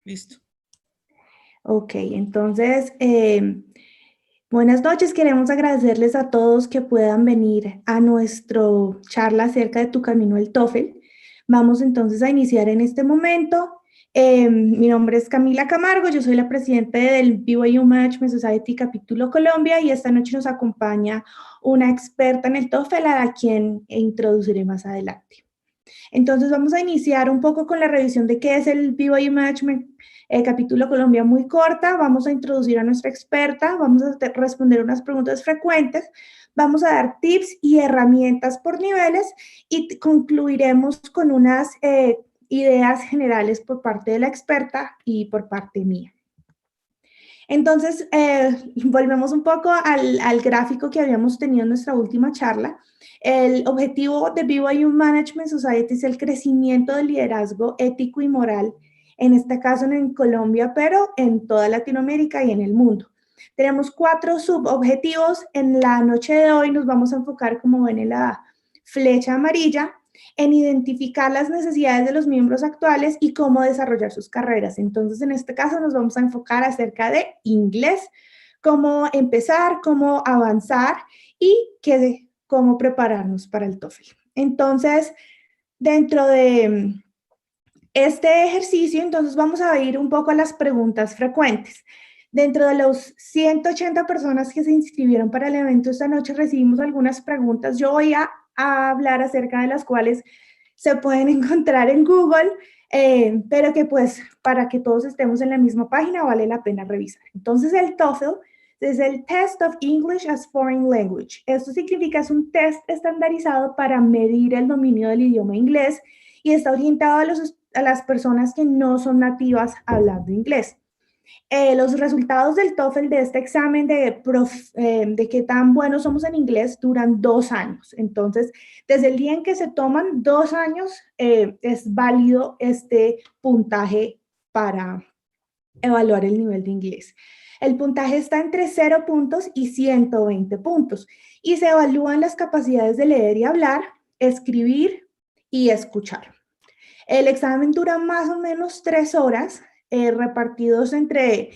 Listo. Ok, entonces, buenas noches. Queremos agradecerles a todos que puedan venir a nuestro charla acerca de tu camino al TOEFL. Vamos entonces a iniciar en este momento. Mi nombre es Camila Camargo, yo soy la presidenta del BYU Management Society Capítulo Colombia y esta noche nos acompaña una experta en el TOEFL a quien introduciré más adelante. Entonces vamos a iniciar un poco con la revisión de qué es el BYU Management Capítulo Colombia muy corta. Vamos a introducir a nuestra experta, vamos a responder unas preguntas frecuentes, vamos a dar tips y herramientas por niveles y concluiremos con unas ideas generales por parte de la experta y por parte mía. Entonces, volvemos un poco al gráfico que habíamos tenido en nuestra última charla. El objetivo de BYU Management Society es el crecimiento del liderazgo ético y moral, en este caso en Colombia, pero en toda Latinoamérica y en el mundo. Tenemos 4 subobjetivos. En la noche de hoy nos vamos a enfocar, como ven en la flecha amarilla, en identificar las necesidades de los miembros actuales y cómo desarrollar sus carreras. Entonces, en este caso nos vamos a enfocar acerca de inglés, cómo empezar, cómo avanzar y cómo prepararnos para el TOEFL. Entonces, dentro de este ejercicio, entonces vamos a ir un poco a las preguntas frecuentes. Dentro de los 180 personas que se inscribieron para el evento esta noche, recibimos algunas preguntas. Yo voy a hablar acerca de las cuales se pueden encontrar en Google, pero que pues para que todos estemos en la misma página vale la pena revisar. Entonces el TOEFL es el Test of English as Foreign Language. Esto significa es un test estandarizado para medir el dominio del idioma inglés y está orientado a las personas que no son nativas hablando inglés. Los resultados del TOEFL de este examen de qué tan buenos somos en inglés duran 2 años. Entonces, desde el día en que se toman 2 años, es válido este puntaje para evaluar el nivel de inglés. El puntaje está entre 0 puntos y 120 puntos y se evalúan las capacidades de leer y hablar, escribir y escuchar. El examen dura más o menos 3 horas, repartidos entre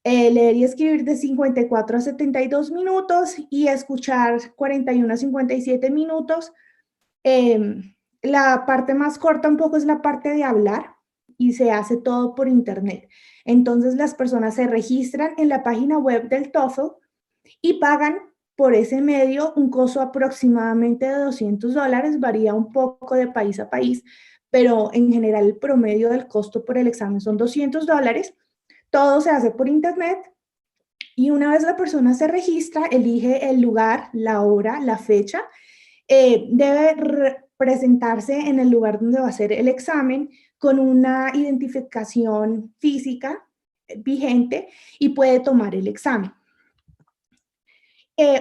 leer y escribir de 54 a 72 minutos y escuchar 41 a 57 minutos. La parte más corta un poco es la parte de hablar y se hace todo por internet. Entonces las personas se registran en la página web del TOEFL y pagan por ese medio un costo aproximadamente de $200, varía un poco de país a país, pero en general el promedio del costo por el examen son $200. Todo se hace por internet y una vez la persona se registra, elige el lugar, la hora, la fecha, debe presentarse en el lugar donde va a hacer el examen con una identificación física vigente y puede tomar el examen.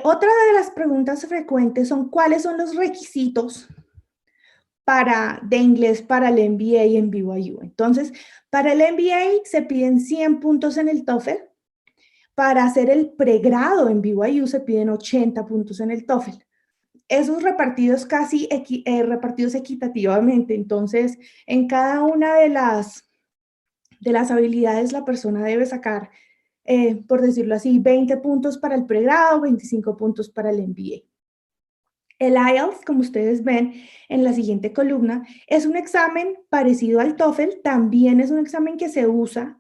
Otra de las preguntas frecuentes son cuáles son los requisitos de inglés para el MBA en BYU. Entonces, para el MBA se piden 100 puntos en el TOEFL. Para hacer el pregrado en BYU se piden 80 puntos en el TOEFL. Esos repartidos repartidos equitativamente. Entonces, en cada una de las habilidades la persona debe sacar, por decirlo así, 20 puntos para el pregrado, 25 puntos para el MBA. El IELTS, como ustedes ven en la siguiente columna, es un examen parecido al TOEFL, también es un examen que se usa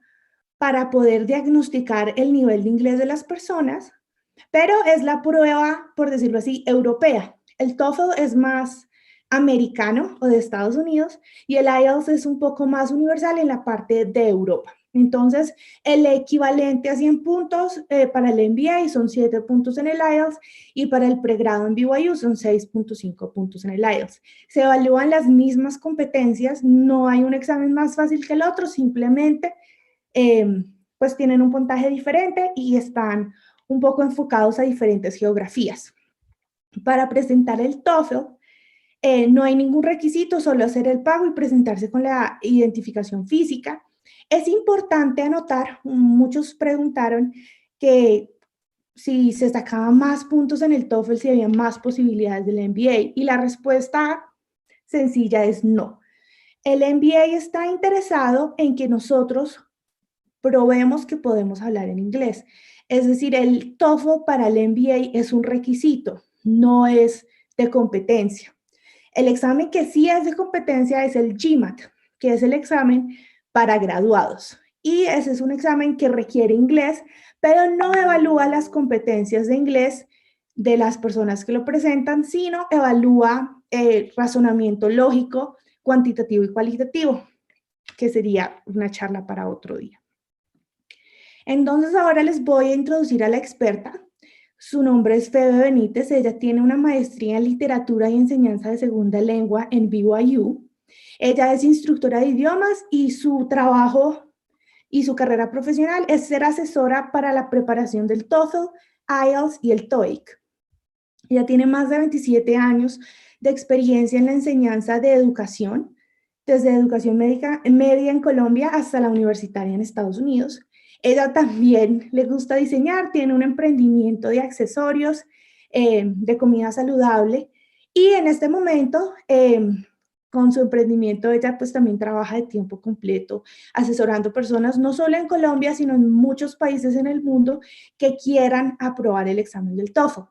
para poder diagnosticar el nivel de inglés de las personas, pero es la prueba, por decirlo así, europea. El TOEFL es más americano o de Estados Unidos y el IELTS es un poco más universal en la parte de Europa. Entonces, el equivalente a 100 puntos para el MBA son 7 puntos en el IELTS y para el pregrado en BYU son 6.5 puntos en el IELTS. Se evalúan las mismas competencias, no hay un examen más fácil que el otro, simplemente pues tienen un puntaje diferente y están un poco enfocados a diferentes geografías. Para presentar el TOEFL, no hay ningún requisito, solo hacer el pago y presentarse con la identificación física. Es importante anotar, muchos preguntaron que si se sacaban más puntos en el TOEFL, si había más posibilidades del MBA, y la respuesta sencilla es no. El MBA está interesado en que nosotros probemos que podemos hablar en inglés. Es decir, el TOEFL para el MBA es un requisito, no es de competencia. El examen que sí es de competencia es el GMAT, que es el examen para graduados. Y ese es un examen que requiere inglés, pero no evalúa las competencias de inglés de las personas que lo presentan, sino evalúa razonamiento lógico, cuantitativo y cualitativo, que sería una charla para otro día. Entonces ahora les voy a introducir a la experta. Su nombre es Febe Benítez, ella tiene una maestría en literatura y enseñanza de segunda lengua en BYU. Ella es instructora de idiomas y su trabajo y su carrera profesional es ser asesora para la preparación del TOEFL, IELTS y el TOEIC. Ella tiene más de 27 años de experiencia en la enseñanza de educación, desde educación médica, media en Colombia hasta la universitaria en Estados Unidos. Ella también le gusta diseñar, tiene un emprendimiento de accesorios, de comida saludable y en este momento, con su emprendimiento, ella pues también trabaja de tiempo completo, asesorando personas no solo en Colombia, sino en muchos países en el mundo que quieran aprobar el examen del TOEFL.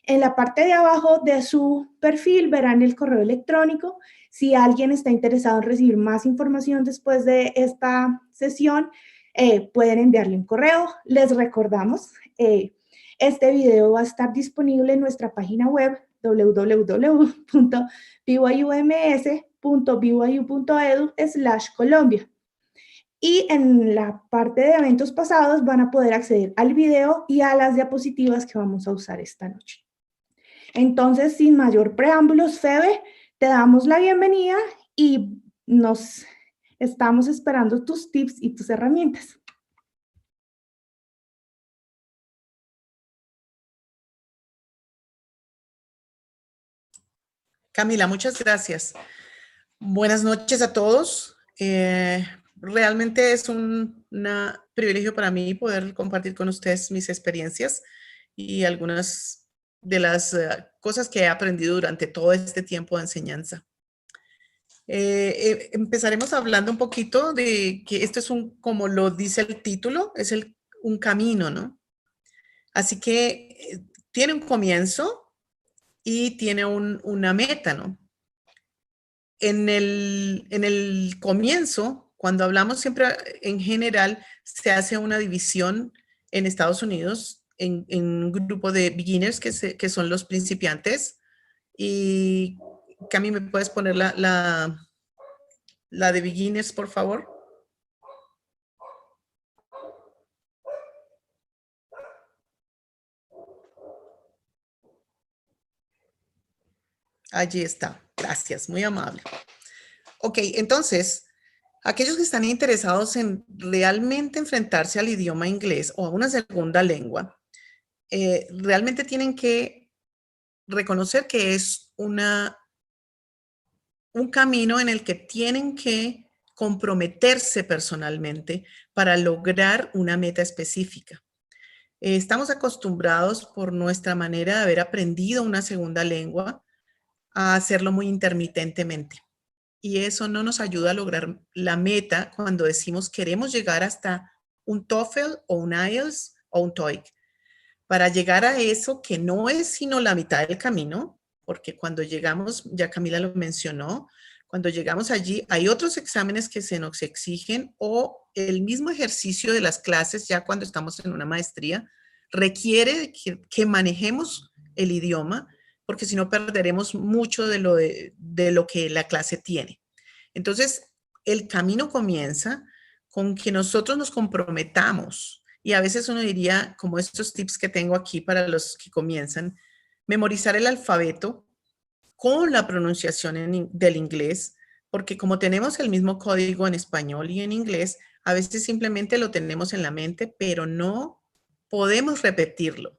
En la parte de abajo de su perfil verán el correo electrónico. Si alguien está interesado en recibir más información después de esta sesión, pueden enviarle un correo. Les recordamos, este video va a estar disponible en nuestra página web www.byums.byu.edu/Colombia. Y en la parte de eventos pasados van a poder acceder al video y a las diapositivas que vamos a usar esta noche. Entonces, sin mayor preámbulos, Febe, te damos la bienvenida y nos estamos esperando tus tips y tus herramientas. Camila, muchas gracias. Buenas noches a todos. Realmente es un privilegio para mí poder compartir con ustedes mis experiencias y algunas de las cosas que he aprendido durante todo este tiempo de enseñanza. Empezaremos hablando un poquito de que esto es como lo dice el título, es un camino, ¿no? Así que tiene un comienzo y tiene una meta, ¿no? En el comienzo, cuando hablamos siempre en general, se hace una división en Estados Unidos en un grupo de beginners que son los principiantes. Y Cami, ¿me puedes poner la de beginners, por favor? Allí está. Gracias, muy amable. Ok, entonces, aquellos que están interesados en realmente enfrentarse al idioma inglés o a una segunda lengua, realmente tienen que reconocer que es un camino en el que tienen que comprometerse personalmente para lograr una meta específica. Estamos acostumbrados por nuestra manera de haber aprendido una segunda lengua a hacerlo muy intermitentemente. Y eso no nos ayuda a lograr la meta cuando decimos queremos llegar hasta un TOEFL o un IELTS o un TOEIC. Para llegar a eso, que no es sino la mitad del camino, porque cuando llegamos, ya Camila lo mencionó, cuando llegamos allí hay otros exámenes que se nos exigen o el mismo ejercicio de las clases ya cuando estamos en una maestría requiere que manejemos el idioma, porque si no perderemos mucho de lo que la clase tiene. Entonces, el camino comienza con que nosotros nos comprometamos. Y a veces uno diría, como estos tips que tengo aquí para los que comienzan, memorizar el alfabeto con la pronunciación del inglés, porque como tenemos el mismo código en español y en inglés, a veces simplemente lo tenemos en la mente, pero no podemos repetirlo.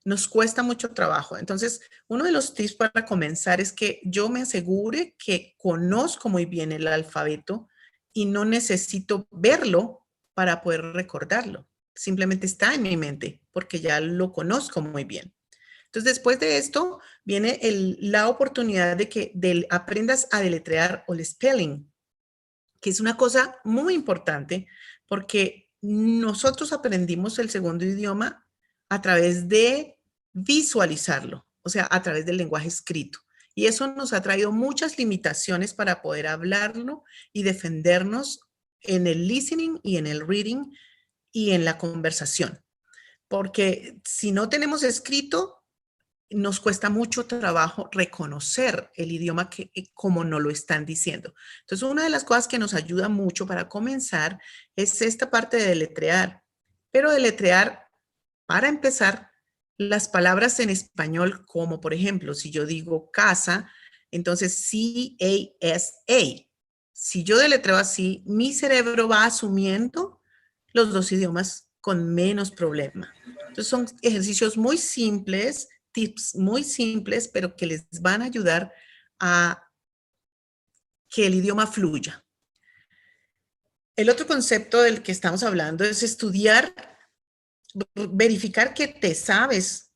Nos cuesta mucho trabajo. Entonces, uno de los tips para comenzar es que yo me asegure que conozco muy bien el alfabeto y no necesito verlo para poder recordarlo. Simplemente está en mi mente porque ya lo conozco muy bien. Entonces, después de esto, viene la oportunidad de que aprendas a deletrear o el spelling, que es una cosa muy importante porque nosotros aprendimos el segundo idioma a través de visualizarlo, o sea, a través del lenguaje escrito. Y eso nos ha traído muchas limitaciones para poder hablarlo y defendernos en el listening y en el reading y en la conversación. Porque si no tenemos escrito, nos cuesta mucho trabajo reconocer el idioma como nos lo están diciendo. Entonces, una de las cosas que nos ayuda mucho para comenzar es esta parte de deletrear, pero deletrear, para empezar, las palabras en español, como por ejemplo, si yo digo casa, entonces C-A-S-A. Si yo deletreo así, mi cerebro va asumiendo los dos idiomas con menos problema. Entonces, son ejercicios muy simples, tips muy simples, pero que les van a ayudar a que el idioma fluya. El otro concepto del que estamos hablando es estudiar, verificar que te sabes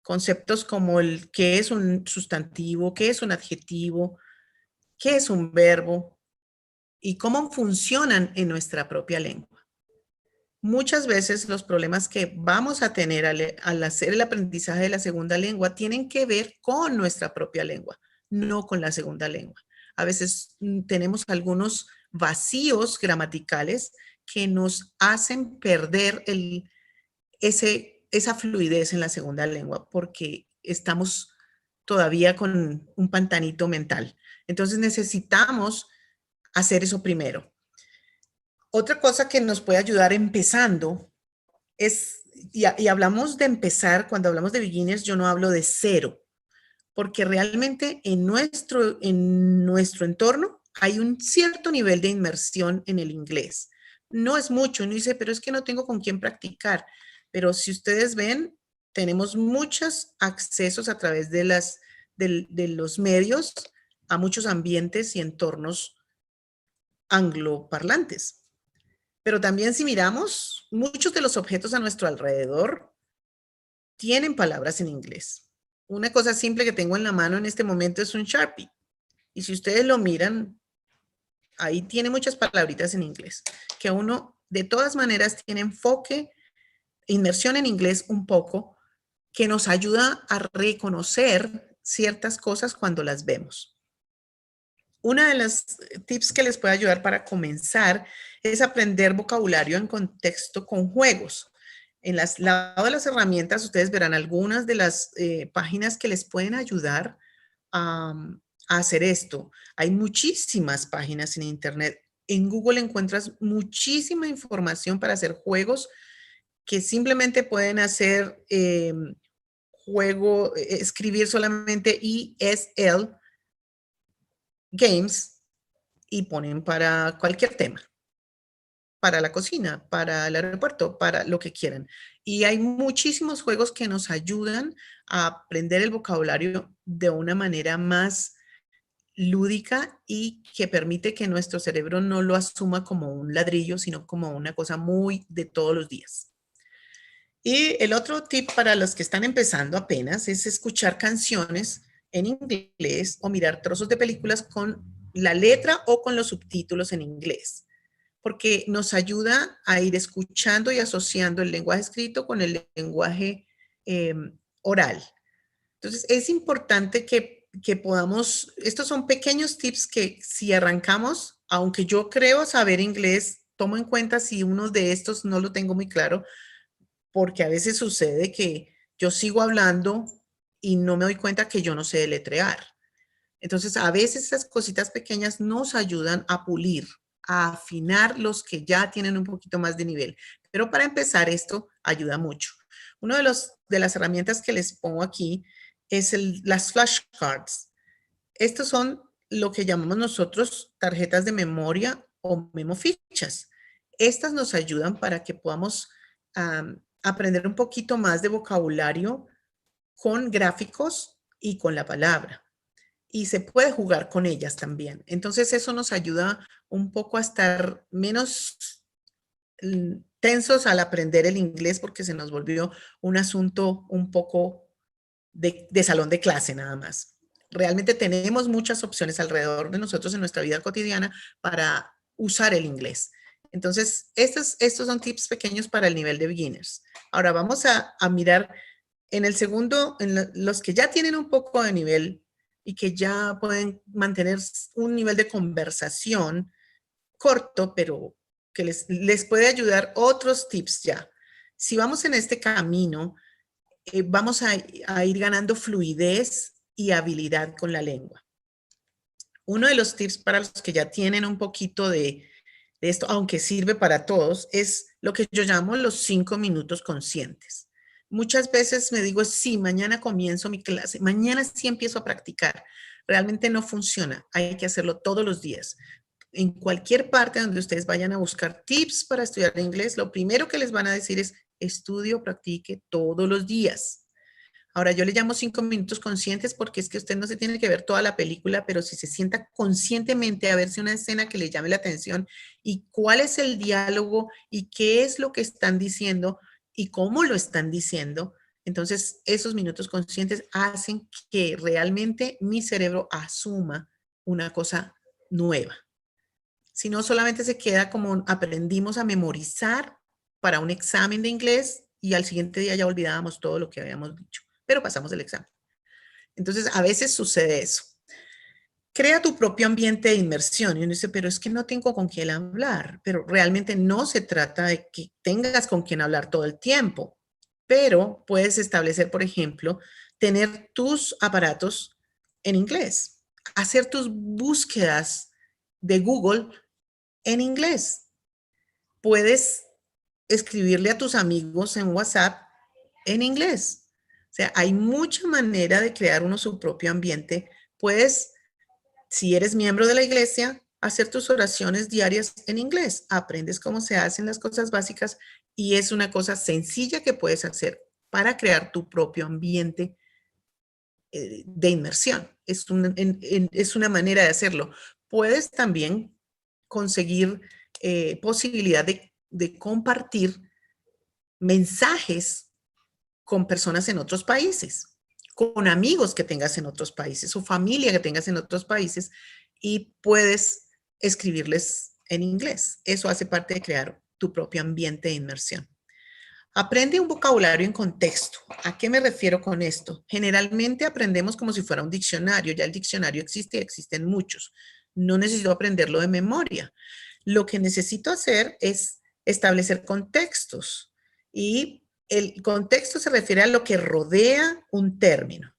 conceptos como el qué es un sustantivo, qué es un adjetivo, qué es un verbo y cómo funcionan en nuestra propia lengua. Muchas veces los problemas que vamos a tener al hacer el aprendizaje de la segunda lengua tienen que ver con nuestra propia lengua, no con la segunda lengua. A veces tenemos algunos vacíos gramaticales que nos hacen perder esa fluidez en la segunda lengua porque estamos todavía con un pantanito mental. Entonces necesitamos hacer eso primero. Otra cosa que nos puede ayudar empezando es, y hablamos de empezar, cuando hablamos de beginners, yo no hablo de cero, porque realmente en nuestro entorno hay un cierto nivel de inmersión en el inglés. No es mucho, uno dice, pero es que no tengo con quién practicar. Pero si ustedes ven, tenemos muchos accesos a través de los medios a muchos ambientes y entornos angloparlantes. Pero también si miramos, muchos de los objetos a nuestro alrededor tienen palabras en inglés. Una cosa simple que tengo en la mano en este momento es un Sharpie. Y si ustedes lo miran, ahí tiene muchas palabritas en inglés, que uno de todas maneras tiene enfoque, inmersión en inglés un poco, que nos ayuda a reconocer ciertas cosas cuando las vemos. Una de las tips que les puede ayudar para comenzar es aprender vocabulario en contexto con juegos. En las lado de las herramientas, ustedes verán algunas de las páginas que les pueden ayudar a, a hacer esto. Hay muchísimas páginas en Internet. En Google encuentras muchísima información para hacer juegos que simplemente pueden hacer escribir solamente ESL Games y ponen para cualquier tema, para la cocina, para el aeropuerto, para lo que quieran. Y hay muchísimos juegos que nos ayudan a aprender el vocabulario de una manera más lúdica y que permite que nuestro cerebro no lo asuma como un ladrillo, sino como una cosa muy de todos los días. Y el otro tip para los que están empezando apenas es escuchar canciones en inglés o mirar trozos de películas con la letra o con los subtítulos en inglés, porque nos ayuda a ir escuchando y asociando el lenguaje escrito con el lenguaje oral. Entonces, es importante que podamos, estos son pequeños tips que si arrancamos, aunque yo creo saber inglés, tomo en cuenta si uno de estos no lo tengo muy claro, porque a veces sucede que yo sigo hablando y no me doy cuenta que yo no sé deletrear. Entonces, a veces esas cositas pequeñas nos ayudan a pulir, a afinar los que ya tienen un poquito más de nivel. Pero para empezar, esto ayuda mucho. Una de las herramientas que les pongo aquí es las flashcards. Estos son lo que llamamos nosotros tarjetas de memoria o memofichas. Estas nos ayudan para que podamos aprender un poquito más de vocabulario con gráficos y con la palabra. Y se puede jugar con ellas también. Entonces eso nos ayuda un poco a estar menos tensos al aprender el inglés porque se nos volvió un asunto un poco de salón de clase nada más. Realmente tenemos muchas opciones alrededor de nosotros en nuestra vida cotidiana para usar el inglés. Entonces, estos son tips pequeños para el nivel de beginners. Ahora vamos a mirar en el segundo, los que ya tienen un poco de nivel y que ya pueden mantener un nivel de conversación corto, pero que les puede ayudar otros tips ya. Si vamos en este camino, vamos a ir ganando fluidez y habilidad con la lengua. Uno de los tips para los que ya tienen un poquito de esto, aunque sirve para todos, es lo que yo llamo los 5 minutos conscientes. Muchas veces me digo, sí, mañana comienzo mi clase, mañana sí empiezo a practicar. Realmente no funciona, hay que hacerlo todos los días. En cualquier parte donde ustedes vayan a buscar tips para estudiar inglés, lo primero que les van a decir es, estudio, practique todos los días. Ahora, yo le llamo 5 minutos conscientes porque es que usted no se tiene que ver toda la película, pero si se sienta conscientemente a verse una escena que le llame la atención y cuál es el diálogo y qué es lo que están diciendo y cómo lo están diciendo, entonces esos minutos conscientes hacen que realmente mi cerebro asuma una cosa nueva. Si no, solamente se queda como aprendimos a memorizar para un examen de inglés y al siguiente día ya olvidábamos todo lo que habíamos dicho, pero pasamos el examen. Entonces, a veces sucede eso. Crea tu propio ambiente de inmersión. Y uno dice, pero es que no tengo con quién hablar. Pero realmente no se trata de que tengas con quién hablar todo el tiempo. Pero puedes establecer, por ejemplo, tener tus aparatos en inglés. Hacer tus búsquedas de Google en inglés. Puedes escribirle a tus amigos en WhatsApp en inglés. O sea, hay mucha manera de crear uno su propio ambiente. Puedes, si eres miembro de la iglesia, hacer tus oraciones diarias en inglés. Aprendes cómo se hacen las cosas básicas y es una cosa sencilla que puedes hacer para crear tu propio ambiente de inmersión. Es una manera de hacerlo. Puedes también conseguir posibilidad de compartir mensajes con personas en otros países, con amigos que tengas en otros países o familia que tengas en otros países y puedes escribirles en inglés. Eso hace parte de crear tu propio ambiente de inmersión. Aprende un vocabulario en contexto. ¿A qué me refiero con esto? Generalmente aprendemos como si fuera un diccionario. Ya el diccionario existe y existen muchos. No necesito aprenderlo de memoria. Lo que necesito hacer es establecer contextos. Y el contexto se refiere a lo que rodea un término.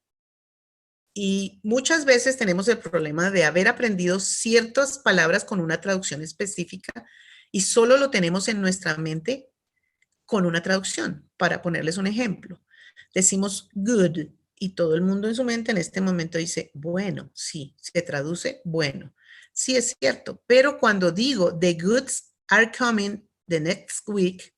Y muchas veces tenemos el problema de haber aprendido ciertas palabras con una traducción específica y solo lo tenemos en nuestra mente con una traducción. Para ponerles un ejemplo, decimos good y todo el mundo en su mente en este momento dice, bueno, sí, se traduce bueno. Sí, es cierto, pero cuando digo the goods are coming the next week,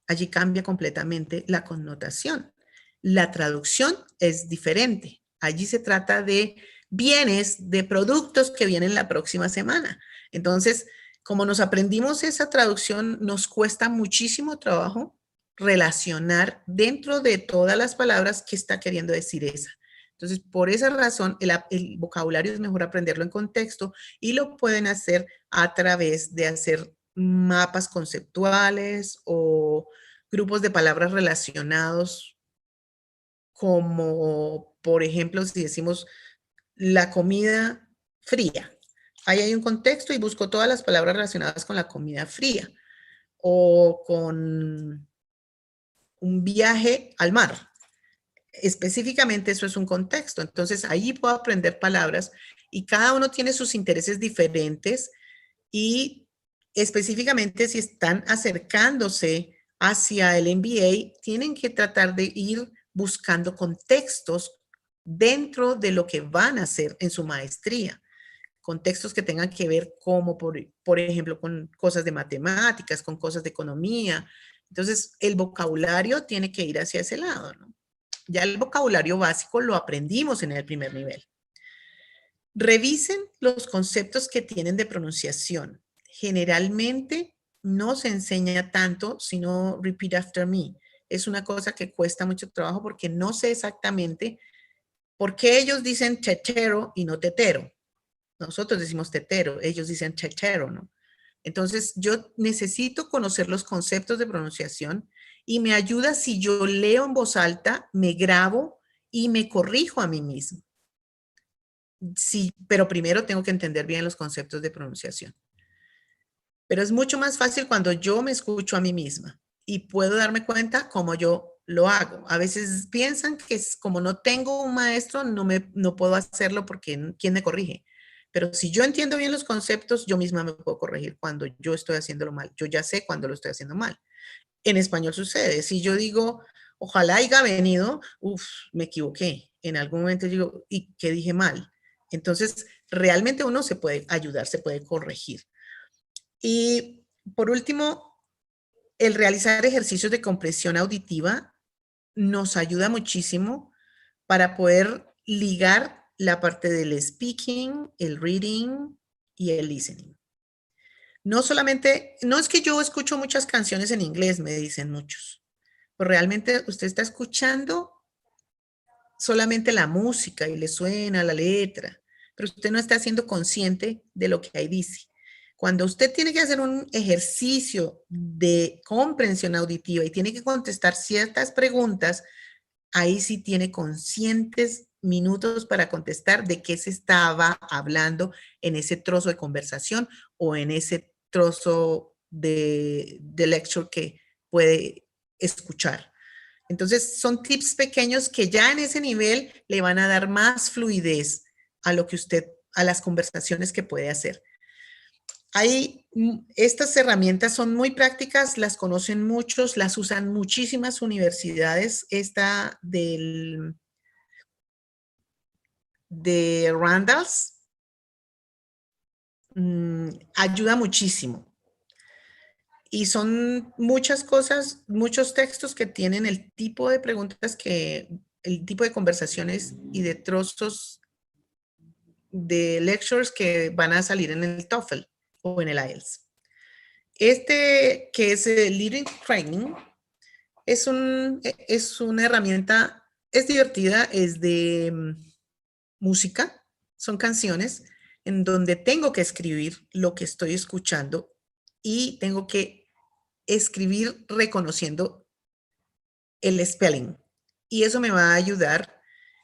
allí cambia completamente la connotación. La traducción es diferente. Allí se trata de bienes, de productos que vienen la próxima semana. Entonces, como nos aprendimos esa traducción, nos cuesta muchísimo trabajo relacionar dentro de todas las palabras qué está queriendo decir esa. Entonces, por esa razón, el vocabulario es mejor aprenderlo en contexto y lo pueden hacer a través de hacer mapas conceptuales o grupos de palabras relacionados, como por ejemplo, si decimos la comida fría. Ahí hay un contexto y busco todas las palabras relacionadas con la comida fría o con un viaje al mar. Específicamente eso es un contexto. Entonces ahí puedo aprender palabras y cada uno tiene sus intereses diferentes y específicamente si están acercándose hacia el MBA, tienen que tratar de ir buscando contextos dentro de lo que van a hacer en su maestría. Contextos que tengan que ver como, por ejemplo, con cosas de matemáticas, con cosas de economía. Entonces, el vocabulario tiene que ir hacia ese lado, ¿no? Ya el vocabulario básico lo aprendimos en el primer nivel. Revisen los conceptos que tienen de pronunciación. Generalmente no se enseña tanto, sino repeat after me. Es una cosa que cuesta mucho trabajo porque no sé exactamente por qué ellos dicen tetero y no tetero. Nosotros decimos tetero, ellos dicen tetero, ¿no? Entonces, yo necesito conocer los conceptos de pronunciación y me ayuda si yo leo en voz alta, me grabo y me corrijo a mí mismo. Sí, pero primero tengo que entender bien los conceptos de pronunciación. Pero es mucho más fácil cuando yo me escucho a mí misma y puedo darme cuenta cómo yo lo hago. A veces piensan que como no tengo un maestro, no puedo hacerlo porque ¿quién me corrige? Pero si yo entiendo bien los conceptos, yo misma me puedo corregir cuando yo estoy haciéndolo mal. Yo ya sé cuando lo estoy haciendo mal. En español sucede. Si yo digo, ojalá haya venido, me equivoqué. En algún momento digo, ¿y qué dije mal? Entonces, realmente uno se puede ayudar, se puede corregir. Y por último, el realizar ejercicios de comprensión auditiva nos ayuda muchísimo para poder ligar la parte del speaking, el reading y el listening. No solamente, no es que yo escucho muchas canciones en inglés, me dicen muchos, pues realmente usted está escuchando solamente la música y le suena la letra, pero usted no está siendo consciente de lo que ahí dice. Cuando usted tiene que hacer un ejercicio de comprensión auditiva y tiene que contestar ciertas preguntas, ahí sí tiene conscientes minutos para contestar de qué se estaba hablando en ese trozo de conversación o en ese trozo de lecture que puede escuchar. Entonces, son tips pequeños que ya en ese nivel le van a dar más fluidez a lo que usted, a las conversaciones que puede hacer. Estas herramientas son muy prácticas, las conocen muchos, las usan muchísimas universidades. Esta de Randalls ayuda muchísimo. Y son muchas cosas, muchos textos que tienen el tipo de preguntas el tipo de conversaciones y de trozos de lectures que van a salir en el TOEFL o en el IELTS. Este, que es el Leading Training, es una herramienta, es divertida, es de música, son canciones en donde tengo que escribir lo que estoy escuchando y tengo que escribir reconociendo el spelling. Y eso me va a ayudar,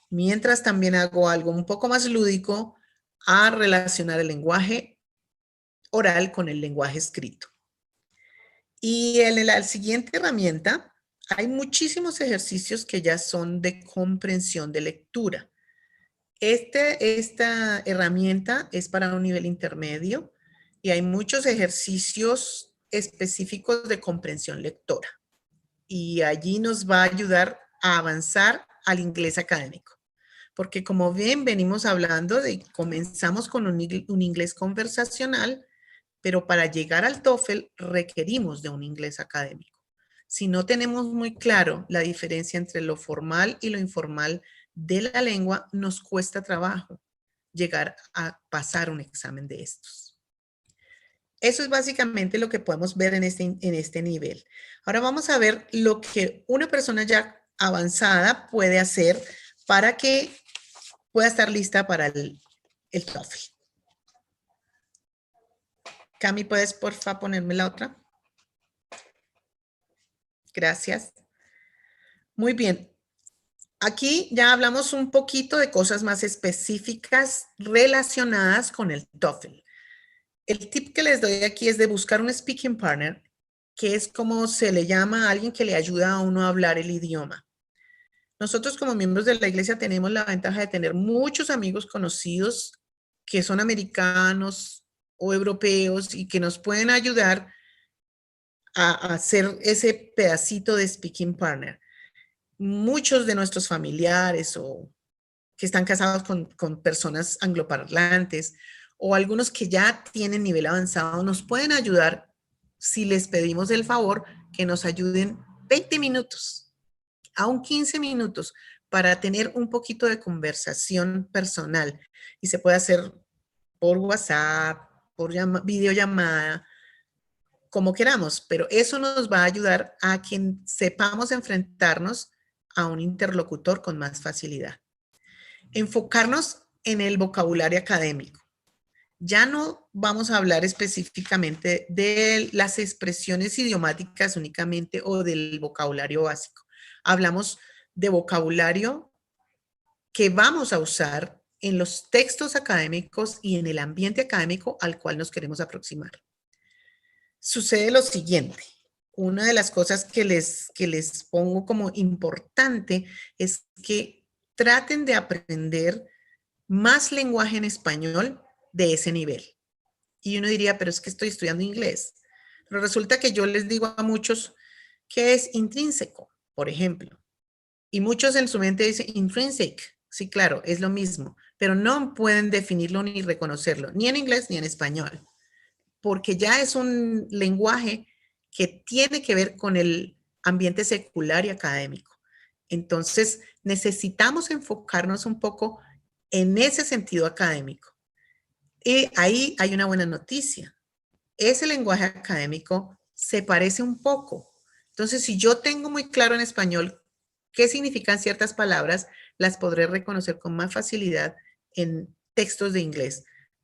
mientras también hago algo un poco más lúdico, a relacionar el lenguaje oral con el lenguaje escrito. Y en la siguiente herramienta hay muchísimos ejercicios que ya son de comprensión de lectura. Esta herramienta es para un nivel intermedio y hay muchos ejercicios específicos de comprensión lectora. Y allí nos va a ayudar a avanzar al inglés académico. Porque como bien venimos hablando comenzamos con un inglés conversacional, pero para llegar al TOEFL requerimos de un inglés académico. Si no tenemos muy claro la diferencia entre lo formal y lo informal de la lengua, nos cuesta trabajo llegar a pasar un examen de estos. Eso es básicamente lo que podemos ver en este nivel. Ahora vamos a ver lo que una persona ya avanzada puede hacer para que pueda estar lista para el TOEFL. Cami, ¿puedes por favor ponerme la otra? Gracias. Muy bien. Aquí ya hablamos un poquito de cosas más específicas relacionadas con el TOEFL. El tip que les doy aquí es de buscar un speaking partner, que es como se le llama a alguien que le ayuda a uno a hablar el idioma. Nosotros como miembros de la iglesia tenemos la ventaja de tener muchos amigos conocidos que son americanos o europeos y que nos pueden ayudar a hacer ese pedacito de speaking partner. Muchos de nuestros familiares o que están casados con personas angloparlantes o algunos que ya tienen nivel avanzado nos pueden ayudar si les pedimos el favor que nos ayuden 20 minutos, aún 15 minutos para tener un poquito de conversación personal y se puede hacer por WhatsApp, por videollamada, como queramos, pero eso nos va a ayudar a que sepamos enfrentarnos a un interlocutor con más facilidad. Enfocarnos en el vocabulario académico. Ya no vamos a hablar específicamente de las expresiones idiomáticas únicamente o del vocabulario básico. Hablamos de vocabulario que vamos a usar en los textos académicos y en el ambiente académico al cual nos queremos aproximar. Sucede lo siguiente. Una de las cosas que les pongo como importante es que traten de aprender más lenguaje en español de ese nivel. Y uno diría, pero es que estoy estudiando inglés. Pero resulta que yo les digo a muchos que es intrínseco, por ejemplo. Y muchos en su mente dicen intrinsic. Sí, claro, es lo mismo, pero no pueden definirlo ni reconocerlo, ni en inglés ni en español, porque ya es un lenguaje que tiene que ver con el ambiente secular y académico. Entonces, necesitamos enfocarnos un poco en ese sentido académico. Y ahí hay una buena noticia. Ese lenguaje académico se parece un poco. Entonces, si yo tengo muy claro en español qué significan ciertas palabras, las podré reconocer con más facilidad en textos de inglés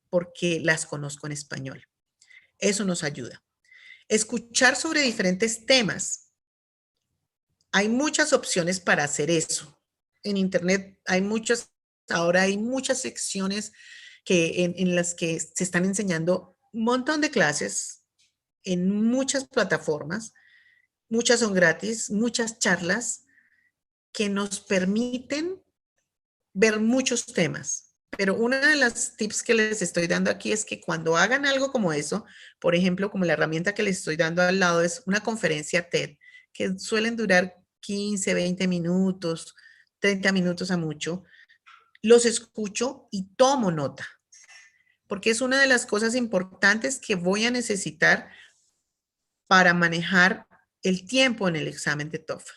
porque las conozco en español. Eso nos ayuda. Escuchar sobre diferentes temas. Hay muchas opciones para hacer eso. En Internet ahora hay muchas secciones en las que se están enseñando un montón de clases en muchas plataformas. Muchas son gratis, muchas charlas que nos permiten ver muchos temas. Pero una de las tips que les estoy dando aquí es que cuando hagan algo como eso, por ejemplo, como la herramienta que les estoy dando al lado es una conferencia TED, que suelen durar 15, 20 minutos, 30 minutos a mucho, los escucho y tomo nota, porque es una de las cosas importantes que voy a necesitar para manejar el tiempo en el examen de TOEFL.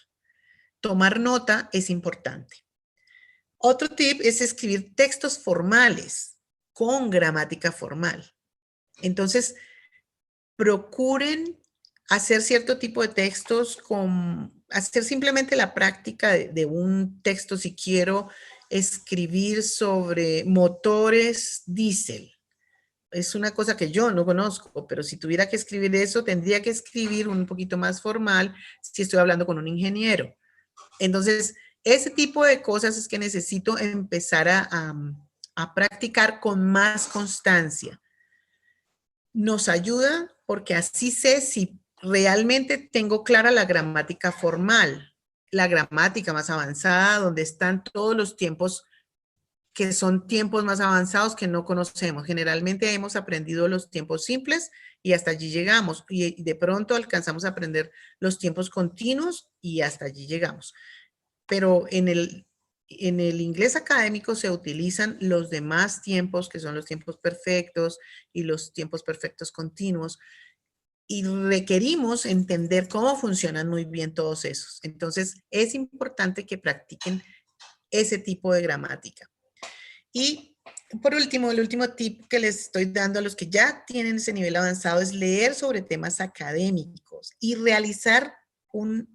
Tomar nota es importante. Otro tip es escribir textos formales con gramática formal. Entonces, procuren hacer cierto tipo de textos hacer simplemente la práctica de un texto. Si quiero escribir sobre motores diésel, es una cosa que yo no conozco, pero si tuviera que escribir eso, tendría que escribir un poquito más formal si estoy hablando con un ingeniero. Entonces, ese tipo de cosas es que necesito empezar a practicar con más constancia. Nos ayuda porque así sé si realmente tengo clara la gramática formal, la gramática más avanzada, donde están todos los tiempos que son tiempos más avanzados que no conocemos. Generalmente hemos aprendido los tiempos simples y hasta allí llegamos. Y de pronto alcanzamos a aprender los tiempos continuos y hasta allí llegamos. Pero en el inglés académico se utilizan los demás tiempos, que son los tiempos perfectos y los tiempos perfectos continuos, y requerimos entender cómo funcionan muy bien todos esos. Entonces, es importante que practiquen ese tipo de gramática. Y por último, el último tip que les estoy dando a los que ya tienen ese nivel avanzado es leer sobre temas académicos y realizar un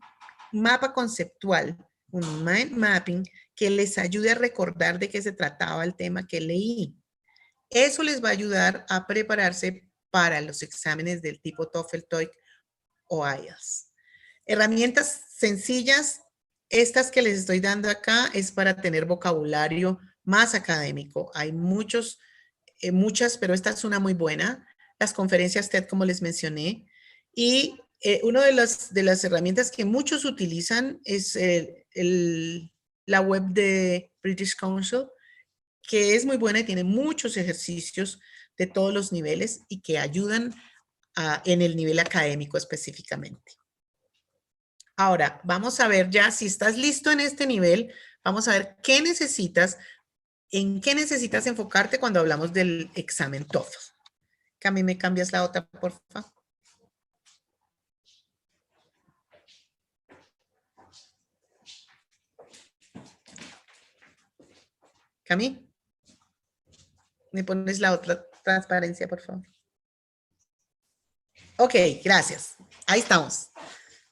mapa conceptual, un mind mapping que les ayude a recordar de qué se trataba el tema que leí. Eso les va a ayudar a prepararse para los exámenes del tipo TOEFL, TOEIC o IELTS. Herramientas sencillas, estas que les estoy dando acá es para tener vocabulario más académico. Hay muchas, pero esta es una muy buena. Las conferencias TED, como les mencioné. Y una de las herramientas que muchos utilizan es la web de British Council, que es muy buena y tiene muchos ejercicios de todos los niveles y que ayudan en el nivel académico específicamente. Ahora, vamos a ver ya si estás listo en este nivel, vamos a ver qué necesitas, en qué necesitas enfocarte cuando hablamos del examen TOEFL. Cami, ¿me cambias la otra, por favor? Cami, ¿me pones la otra transparencia, por favor? Ok, gracias. Ahí estamos.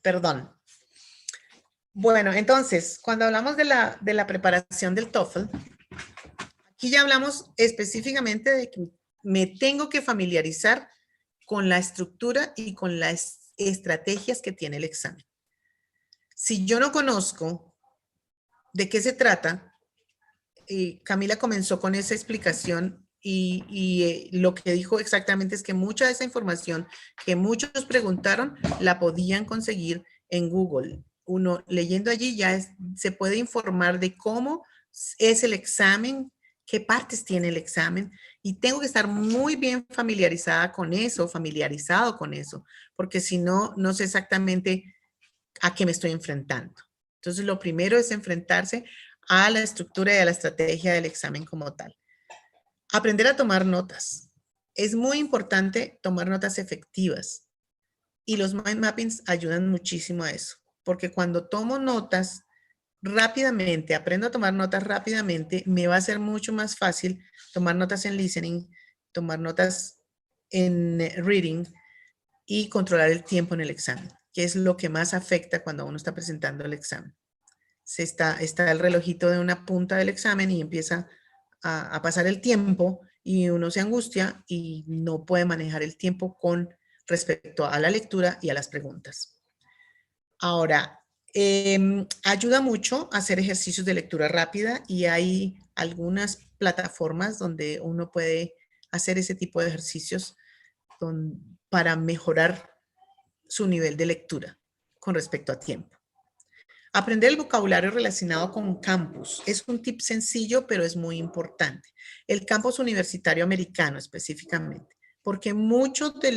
Perdón. Bueno, entonces, cuando hablamos de la preparación del TOEFL, aquí ya hablamos específicamente de que me tengo que familiarizar con la estructura y con las estrategias que tiene el examen. Si yo no conozco de qué se trata, Camila comenzó con esa explicación y lo que dijo exactamente es que mucha de esa información que muchos preguntaron la podían conseguir en Google. Uno leyendo allí ya se puede informar de cómo es el examen, qué partes tiene el examen, y tengo que estar muy bien familiarizado con eso, porque si no, no sé exactamente a qué me estoy enfrentando. Entonces, lo primero es enfrentarse a la estructura y a la estrategia del examen como tal. Aprender a tomar notas. Es muy importante tomar notas efectivas y los mind mappings ayudan muchísimo a eso, porque cuando tomo notas rápidamente, aprendo a tomar notas rápidamente, me va a ser mucho más fácil tomar notas en listening, tomar notas en reading y controlar el tiempo en el examen, que es lo que más afecta cuando uno está presentando el examen. Está el relojito de una punta del examen y empieza a pasar el tiempo y uno se angustia y no puede manejar el tiempo con respecto a la lectura y a las preguntas. Ahora, ayuda mucho a hacer ejercicios de lectura rápida y hay algunas plataformas donde uno puede hacer ese tipo de ejercicios para mejorar su nivel de lectura con respecto a tiempo. Aprender el vocabulario relacionado con campus es un tip sencillo, pero es muy importante. El campus universitario americano específicamente, porque mucho de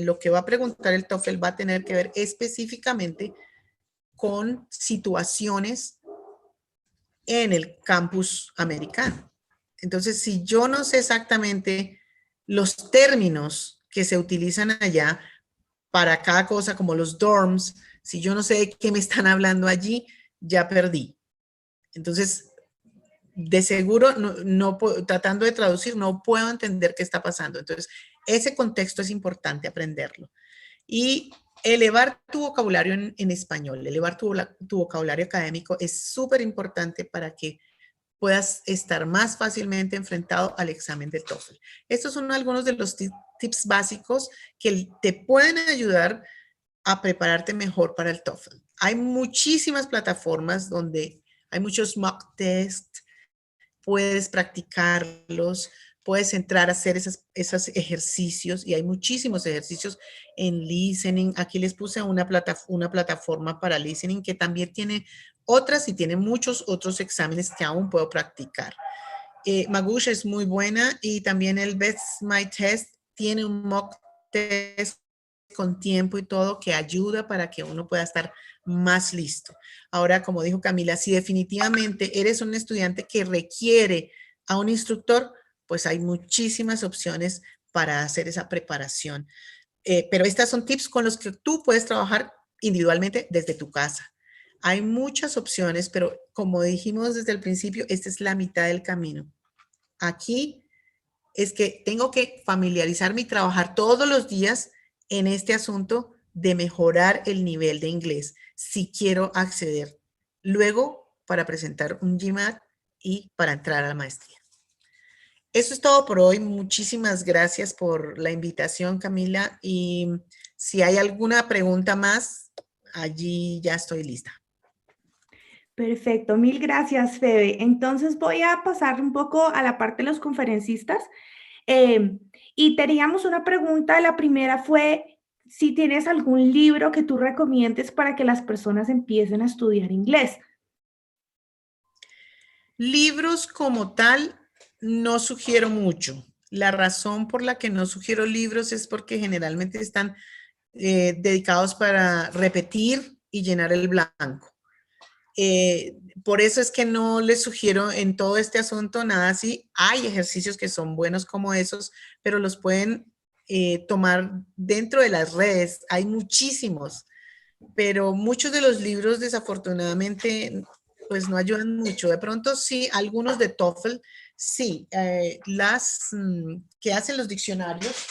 lo que va a preguntar el TOEFL va a tener que ver específicamente con situaciones en el campus americano. Entonces, si yo no sé exactamente los términos que se utilizan allá para cada cosa, como los dorms, si yo no sé de qué me están hablando allí, ya perdí. Entonces, de seguro, tratando de traducir, no puedo entender qué está pasando. Entonces, ese contexto es importante aprenderlo. Y elevar tu vocabulario en español, elevar tu vocabulario académico es súper importante para que puedas estar más fácilmente enfrentado al examen de TOEFL. Estos son algunos de los tips básicos que te pueden ayudar a prepararte mejor para el TOEFL. Hay muchísimas plataformas donde hay muchos mock tests, puedes practicarlos, puedes entrar a hacer esos ejercicios y hay muchísimos ejercicios en listening. Aquí les puse una plataforma para listening que también tiene otras y tiene muchos otros exámenes que aún puedo practicar. Magoosh es muy buena y también el Best My Test tiene un mock test con tiempo y todo que ayuda para que uno pueda estar más listo. Ahora, como dijo Camila, si definitivamente eres un estudiante que requiere a un instructor, pues hay muchísimas opciones para hacer esa preparación. Pero estas son tips con los que tú puedes trabajar individualmente desde tu casa. Hay muchas opciones, pero como dijimos desde el principio, esta es la mitad del camino. Aquí es que tengo que familiarizarme y trabajar todos los días en este asunto de mejorar el nivel de inglés si quiero acceder luego para presentar un GMAT y para entrar a la maestría. Eso es todo por hoy. Muchísimas gracias por la invitación, Camila. Y si hay alguna pregunta más, allí ya estoy lista. Perfecto, mil gracias, Febe. Entonces voy a pasar un poco a la parte de los conferencistas. Y teníamos una pregunta. La primera fue si tienes algún libro que tú recomiendes para que las personas empiecen a estudiar inglés. Libros como tal, no sugiero mucho. La razón por la que no sugiero libros es porque generalmente están dedicados para repetir y llenar el blanco. Por eso es que no les sugiero en todo este asunto nada así. Hay ejercicios que son buenos como esos, pero los pueden tomar dentro de las redes. Hay muchísimos, pero muchos de los libros desafortunadamente pues no ayudan mucho. De pronto sí, algunos de TOEFL, sí, las que hacen los diccionarios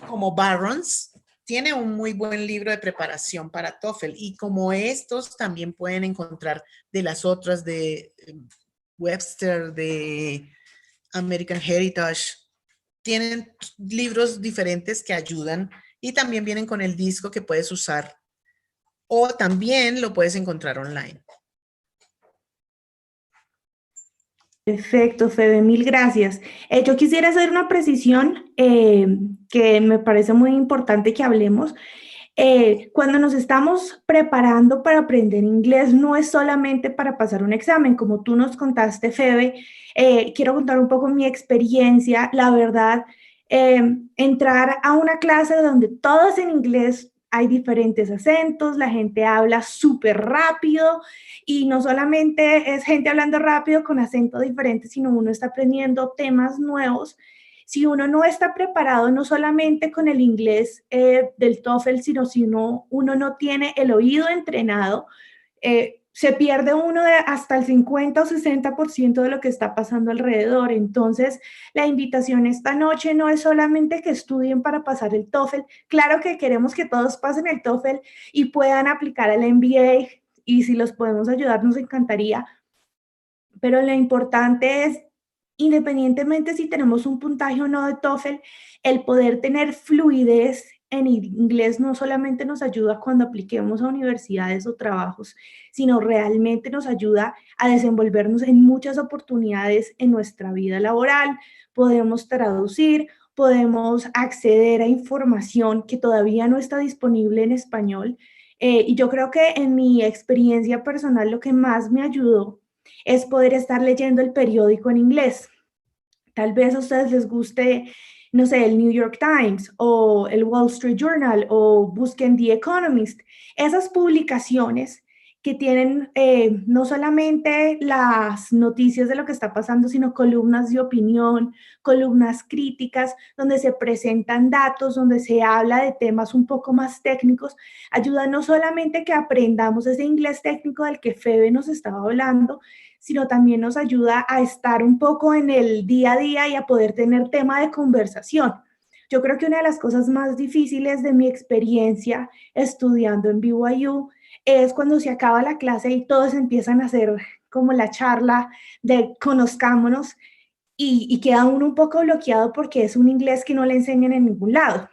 como Barron's, tiene un muy buen libro de preparación para TOEFL y como estos también pueden encontrar de las otras de Webster, de American Heritage, tienen libros diferentes que ayudan y también vienen con el disco que puedes usar o también lo puedes encontrar online. Perfecto, Febe, mil gracias. Yo quisiera hacer una precisión que me parece muy importante que hablemos. Cuando nos estamos preparando para aprender inglés, no es solamente para pasar un examen, como tú nos contaste, Febe. Quiero contar un poco mi experiencia. La verdad, entrar a una clase donde todo es en inglés, hay diferentes acentos, la gente habla súper rápido y no solamente es gente hablando rápido con acento diferente, sino uno está aprendiendo temas nuevos. Si uno no está preparado, no solamente con el inglés del TOEFL, sino si uno no tiene el oído entrenado, se pierde uno de hasta el 50 o 60% de lo que está pasando alrededor. Entonces, la invitación esta noche no es solamente que estudien para pasar el TOEFL. Claro que queremos que todos pasen el TOEFL y puedan aplicar al MBA, y si los podemos ayudar, nos encantaría. Pero lo importante es, independientemente si tenemos un puntaje o no de TOEFL, el poder tener fluidez en inglés no solamente nos ayuda cuando apliquemos a universidades o trabajos, sino realmente nos ayuda a desenvolvernos en muchas oportunidades en nuestra vida laboral. Podemos traducir, podemos acceder a información que todavía no está disponible en español. Y yo creo que en mi experiencia personal lo que más me ayudó es poder estar leyendo el periódico en inglés. Tal vez a ustedes les guste, no sé, el New York Times o el Wall Street Journal o busquen The Economist. Esas publicaciones que tienen no solamente las noticias de lo que está pasando, sino columnas de opinión, columnas críticas, donde se presentan datos, donde se habla de temas un poco más técnicos, ayuda no solamente que aprendamos ese inglés técnico del que Febe nos estaba hablando, sino también nos ayuda a estar un poco en el día a día y a poder tener tema de conversación. Yo creo que una de las cosas más difíciles de mi experiencia estudiando en BYU es cuando se acaba la clase y todos empiezan a hacer como la charla de conozcámonos y queda uno un poco bloqueado porque es un inglés que no le enseñan en ningún lado.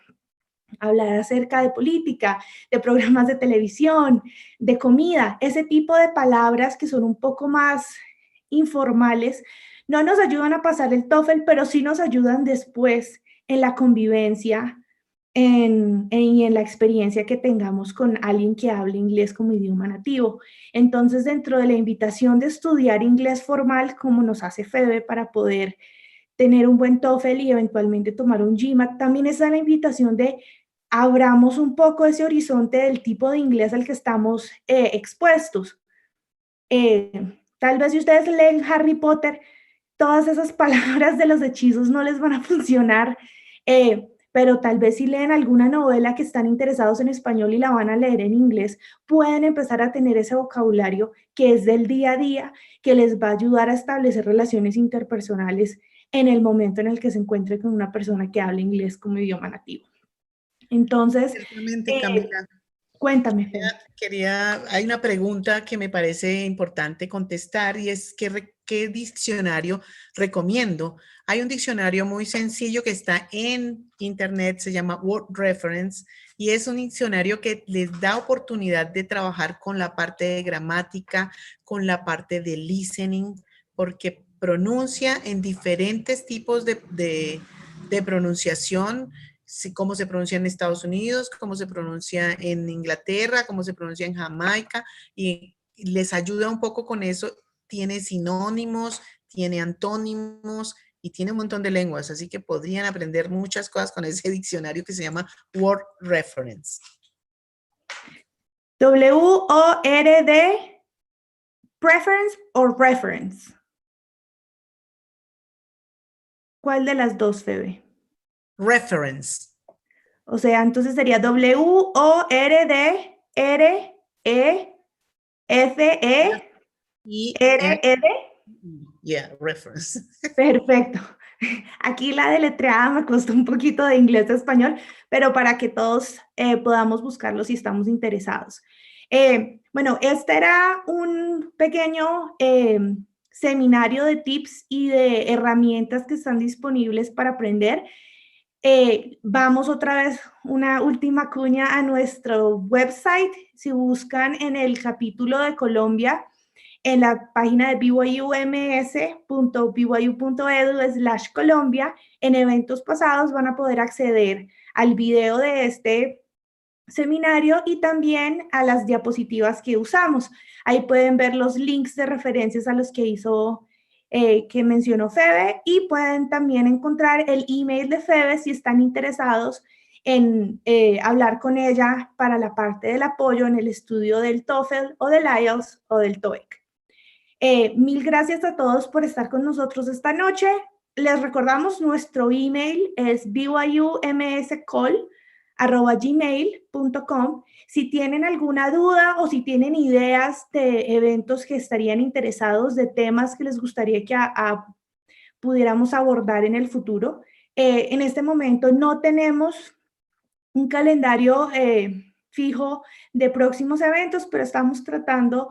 Hablar acerca de política, de programas de televisión, de comida, ese tipo de palabras que son un poco más informales, no nos ayudan a pasar el TOEFL, pero sí nos ayudan después en la convivencia y en la experiencia que tengamos con alguien que hable inglés como idioma nativo. Entonces, dentro de la invitación de estudiar inglés formal, como nos hace Febe para poder tener un buen TOEFL y eventualmente tomar un GMAT, también está la invitación de abramos un poco ese horizonte del tipo de inglés al que estamos expuestos. Tal vez si ustedes leen Harry Potter, todas esas palabras de los hechizos no les van a funcionar, pero tal vez si leen alguna novela que están interesados en español y la van a leer en inglés, pueden empezar a tener ese vocabulario que es del día a día, que les va a ayudar a establecer relaciones interpersonales en el momento en el que se encuentre con una persona que habla inglés como idioma nativo. Entonces, Ciertamente, Camila. cuéntame, Fede. Hay una pregunta que me parece importante contestar y es ¿qué diccionario recomiendo? Hay un diccionario muy sencillo que está en internet, se llama Word Reference y es un diccionario que les da oportunidad de trabajar con la parte de gramática, con la parte de listening, porque pronuncia en diferentes tipos de pronunciación, cómo se pronuncia en Estados Unidos, cómo se pronuncia en Inglaterra, cómo se pronuncia en Jamaica, y les ayuda un poco con eso. Tiene sinónimos, tiene antónimos y tiene un montón de lenguas, así que podrían aprender muchas cosas con ese diccionario que se llama Word Reference. W-O-R-D, preference o reference. ¿Cuál de las dos, Febe? Reference. O sea, entonces sería W-O-R-D-R-E-F-E-R-E-D. Yeah, reference. Perfecto. Aquí la deletreada me costó un poquito de inglés a español, pero para que todos podamos buscarlo si estamos interesados. Bueno, este era un pequeño seminario de tips y de herramientas que están disponibles para aprender. Vamos otra vez, una última cuña a nuestro website. Si buscan en el capítulo de Colombia, en la página de byums.byu.edu/Colombia, en eventos pasados van a poder acceder al video de este seminario y también a las diapositivas que usamos. Ahí pueden ver los links de referencias a los que mencionó Febe, y pueden también encontrar el email de Febe si están interesados en hablar con ella para la parte del apoyo en el estudio del TOEFL o del IELTS o del TOEIC. Mil gracias a todos por estar con nosotros esta noche. Les recordamos, nuestro email es byumscall@gmail.com. Si tienen alguna duda o si tienen ideas de eventos que estarían interesados, de temas que les gustaría que pudiéramos abordar en el futuro. En este momento no tenemos un calendario fijo de próximos eventos, pero estamos tratando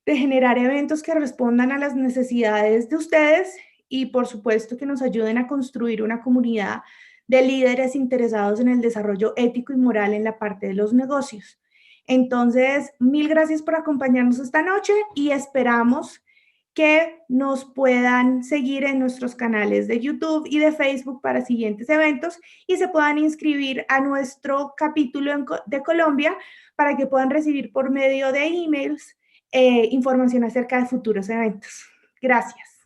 de generar eventos que respondan a las necesidades de ustedes y, por supuesto, que nos ayuden a construir una comunidad de líderes interesados en el desarrollo ético y moral en la parte de los negocios. Entonces, mil gracias por acompañarnos esta noche y esperamos que nos puedan seguir en nuestros canales de YouTube y de Facebook para siguientes eventos y se puedan inscribir a nuestro capítulo de Colombia para que puedan recibir por medio de emails información acerca de futuros eventos. Gracias.